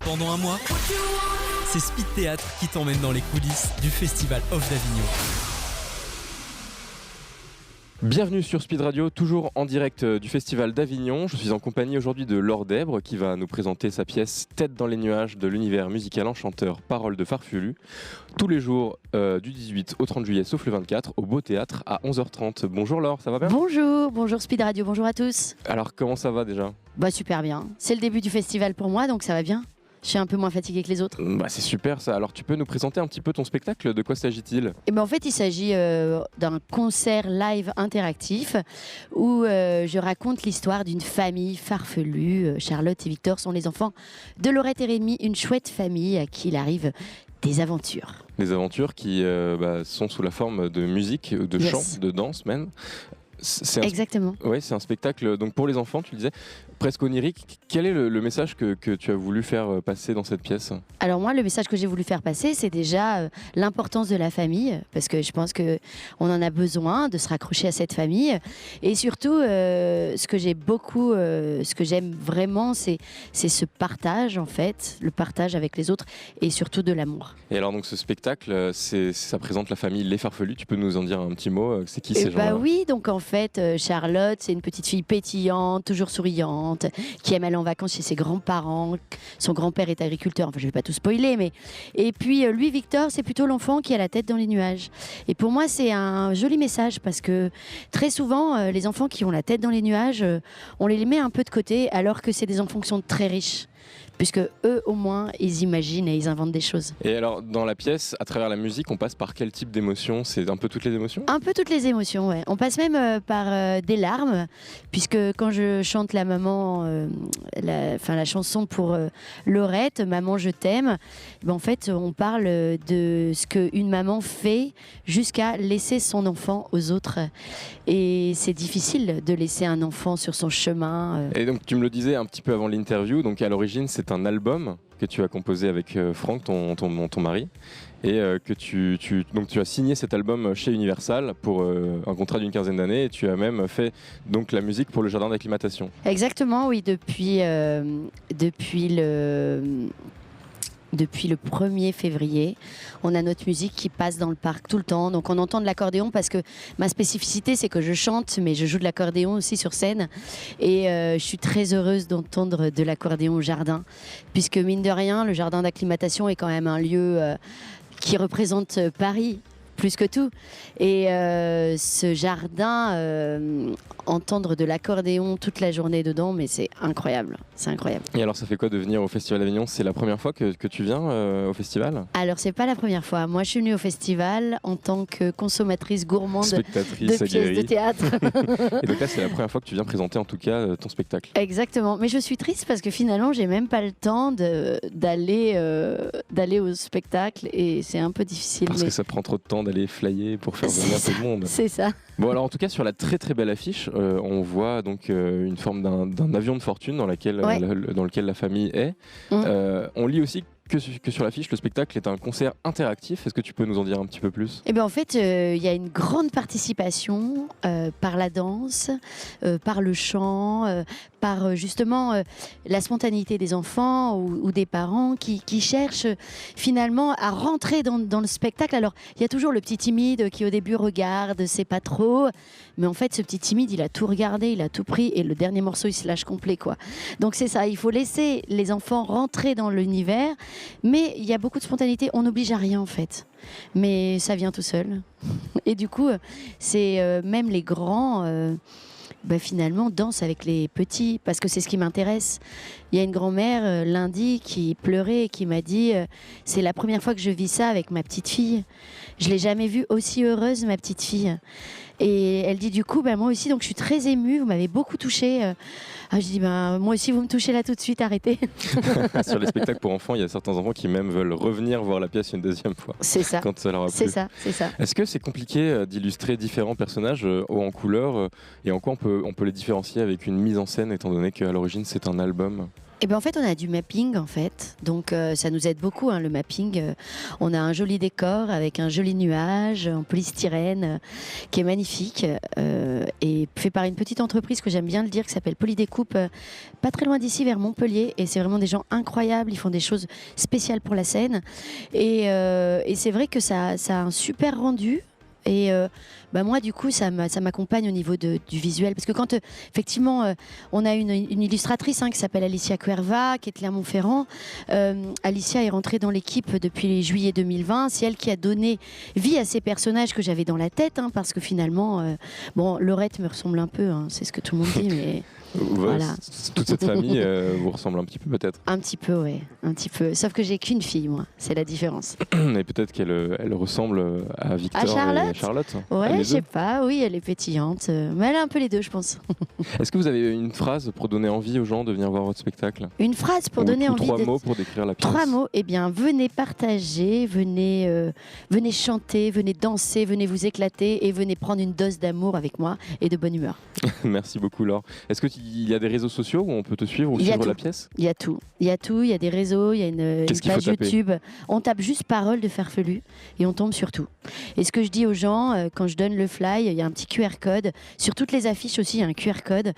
Pendant un mois, c'est Speed Théâtre qui t'emmène dans les coulisses du Festival Off d'Avignon. Bienvenue sur Speed Radio, toujours en direct du Festival d'Avignon. Je suis en compagnie aujourd'hui de Laure Dèbre qui va nous présenter sa pièce Tête dans les nuages de l'univers musical enchanteur Paroles de Farfelu. Tous les jours du 18 au 30 juillet, sauf le 24, au Beau Théâtre à 11h30. Bonjour Laure, ça va bien ? Bonjour Speed Radio, bonjour à tous. Alors comment ça va déjà ? Super bien, c'est le début du festival pour moi donc ça va bien. Je suis un peu moins fatiguée que les autres. C'est super ça. Alors tu peux nous présenter un petit peu ton spectacle ? De quoi s'agit-il ? En fait, il s'agit d'un concert live interactif où je raconte l'histoire d'une famille farfelue. Charlotte et Victor sont les enfants de Laurette et Rémi, une chouette famille à qui il arrive des aventures. Des aventures qui sont sous la forme de musique, de chant, de danse même. Exactement. Oui, c'est un spectacle donc pour les enfants, tu le disais, presque onirique. Quel est le message que tu as voulu faire passer dans cette pièce ? Alors moi, le message que j'ai voulu faire passer, c'est déjà l'importance de la famille, parce que je pense qu'on en a besoin de se raccrocher à cette famille. Et surtout, ce que j'aime vraiment, c'est ce partage, en fait, le partage avec les autres et surtout de l'amour. Et alors donc ce spectacle, ça présente la famille Les Farfelus. Tu peux nous en dire un petit mot ? C'est qui ces gens-là ? Oui, donc en fait, Charlotte, c'est une petite fille pétillante, toujours souriante, qui aime aller en vacances chez ses grands-parents. Son grand-père est agriculteur, enfin je ne vais pas tout spoiler, mais... Et puis lui, Victor, c'est plutôt l'enfant qui a la tête dans les nuages. Et pour moi, c'est un joli message, parce que très souvent, les enfants qui ont la tête dans les nuages, on les met un peu de côté, alors que c'est des enfants qui sont très riches. Puisque eux, au moins, ils imaginent et ils inventent des choses. Et alors, dans la pièce, à travers la musique, on passe par quel type d'émotions ? C'est un peu toutes les émotions ? Un peu toutes les émotions, ouais. On passe même par des larmes, puisque quand je chante la maman, la chanson pour Laurette, Maman je t'aime, en fait, on parle de ce qu'une maman fait jusqu'à laisser son enfant aux autres. Et c'est difficile de laisser un enfant sur son chemin. Et donc, tu me le disais un petit peu avant l'interview, donc à l'origine, c'est un album que tu as composé avec Franck, ton mari, et que tu as signé cet album chez Universal pour un contrat d'une quinzaine d'années, et tu as même fait donc la musique pour le jardin d'acclimatation. Exactement, oui, depuis le 1er février, on a notre musique qui passe dans le parc tout le temps. Donc on entend de l'accordéon, parce que ma spécificité, c'est que je chante, mais je joue de l'accordéon aussi sur scène. Et je suis très heureuse d'entendre de l'accordéon au jardin, puisque mine de rien, le jardin d'acclimatation est quand même un lieu qui représente Paris plus que tout. Et ce jardin, entendre de l'accordéon toute la journée dedans, mais c'est incroyable. C'est incroyable. Et alors, ça fait quoi de venir au Festival d'Avignon ? C'est la première fois que tu viens au festival ? Alors, c'est pas la première fois. Moi, je suis venue au festival en tant que consommatrice gourmande de pièces de théâtre. Et donc là, c'est la première fois que tu viens présenter, en tout cas, ton spectacle. Exactement. Mais je suis triste parce que finalement, j'ai même pas le temps d'aller au spectacle, et c'est un peu difficile. Parce que ça prend trop de temps d'aller flyer pour faire venir tout le monde. C'est ça. Bon, alors en tout cas, sur la très très belle affiche, on voit donc une forme d'un avion de fortune dans lequel la famille est. On lit aussi que sur l'affiche, le spectacle est un concert interactif. Est-ce que tu peux nous en dire un petit peu plus ? En fait, il y a une grande participation par la danse, par le chant, par justement la spontanéité des enfants ou des parents qui cherchent finalement à rentrer dans le spectacle. Alors, il y a toujours le petit timide qui au début regarde, sait pas trop, mais en fait, ce petit timide, il a tout regardé, il a tout pris, et le dernier morceau, il se lâche complet, quoi. Donc c'est ça, il faut laisser les enfants rentrer dans l'univers. Mais il y a beaucoup de spontanéité, on n'oblige à rien en fait, mais ça vient tout seul. Et du coup, c'est même les grands finalement dansent avec les petits, parce que c'est ce qui m'intéresse. Il y a une grand-mère lundi qui pleurait et qui m'a dit c'est la première fois que je vis ça avec ma petite fille. Je l'ai jamais vue aussi heureuse, ma petite fille. Et elle dit du coup, moi aussi, donc je suis très émue, vous m'avez beaucoup touchée. Je dis, moi aussi, vous me touchez là tout de suite, arrêtez. Sur les spectacles pour enfants, il y a certains enfants qui même veulent revenir voir la pièce une deuxième fois. C'est ça. Quand ça leur a plu. C'est ça. Est-ce que c'est compliqué d'illustrer différents personnages en couleur et en quoi on peut les différencier avec une mise en scène, étant donné qu'à l'origine, c'est un album ? Eh ben en fait, on a du mapping en fait, donc ça nous aide beaucoup le mapping. On a un joli décor avec un joli nuage en polystyrène qui est magnifique et fait par une petite entreprise que j'aime bien le dire qui s'appelle Polydécoupe, pas très loin d'ici vers Montpellier, et c'est vraiment des gens incroyables. Ils font des choses spéciales pour la scène et c'est vrai que ça a un super rendu. Et moi, du coup, ça m'accompagne au niveau du visuel. Parce que quand, effectivement, on a une illustratrice qui s'appelle Alicia Cuerva, qui est de Clermont-Ferrand. Alicia est rentrée dans l'équipe depuis juillet 2020. C'est elle qui a donné vie à ces personnages que j'avais dans la tête. Parce que finalement, Laurette me ressemble un peu. C'est ce que tout le monde dit, mais... Voilà. Toute cette famille vous ressemble un petit peu peut-être. Un petit peu, ouais, un petit peu. Sauf que j'ai qu'une fille, moi. C'est la différence. Et peut-être qu'elle ressemble à Victor et Charlotte. Ouais, je sais pas. Oui, elle est pétillante, mais elle a un peu les deux, je pense. Est-ce que vous avez une phrase pour donner envie aux gens de venir voir votre spectacle ? Une phrase pour donner envie. 3 mots pour décrire la pièce. 3 mots. Eh bien, venez partager, venez chanter, venez danser, venez vous éclater et venez prendre une dose d'amour avec moi et de bonne humeur. Merci beaucoup, Laure. Est-ce qu'il y a des réseaux sociaux où on peut te suivre ou suivre la pièce ? Il y a tout. Il y a des réseaux, il y a une page YouTube. On tape juste Parole de Farfelu et on tombe sur tout. Et ce que je dis aux gens, quand je donne le fly, il y a un petit QR code. Sur toutes les affiches aussi, il y a un QR code.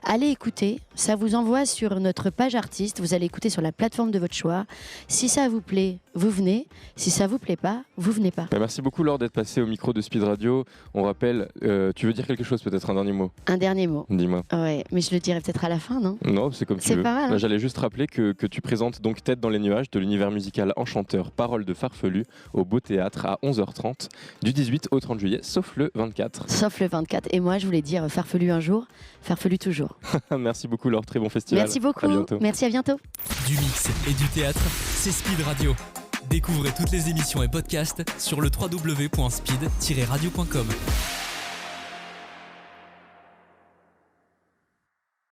Allez écouter, ça vous envoie sur notre page artiste. Vous allez écouter sur la plateforme de votre choix. Si ça vous plaît, vous venez. Si ça vous plaît pas, vous venez pas. Merci beaucoup, Laure, d'être passée au micro de Speed Radio. On rappelle, tu veux dire quelque chose, peut-être un dernier mot ? Un dernier mot. Dis-moi. Ouais, mais je le dirai peut-être à la fin, non ? Non, c'est comme tu veux. C'est pas mal. Là, j'allais juste rappeler que tu présentes donc Tête dans les nuages de l'univers musical Enchanteur, Parole de Farfelu au Beau Théâtre à 11h30 du 18 au 30 juillet, sauf le 24. Sauf le 24. Et moi, je voulais dire Farfelu un jour, Farfelu toujours. Merci beaucoup, Laure. Très bon festival. Merci beaucoup. À bientôt. Merci, à bientôt. Du mix et du théâtre, c'est Speed Radio. Découvrez toutes les émissions et podcasts sur le www.speed-radio.com.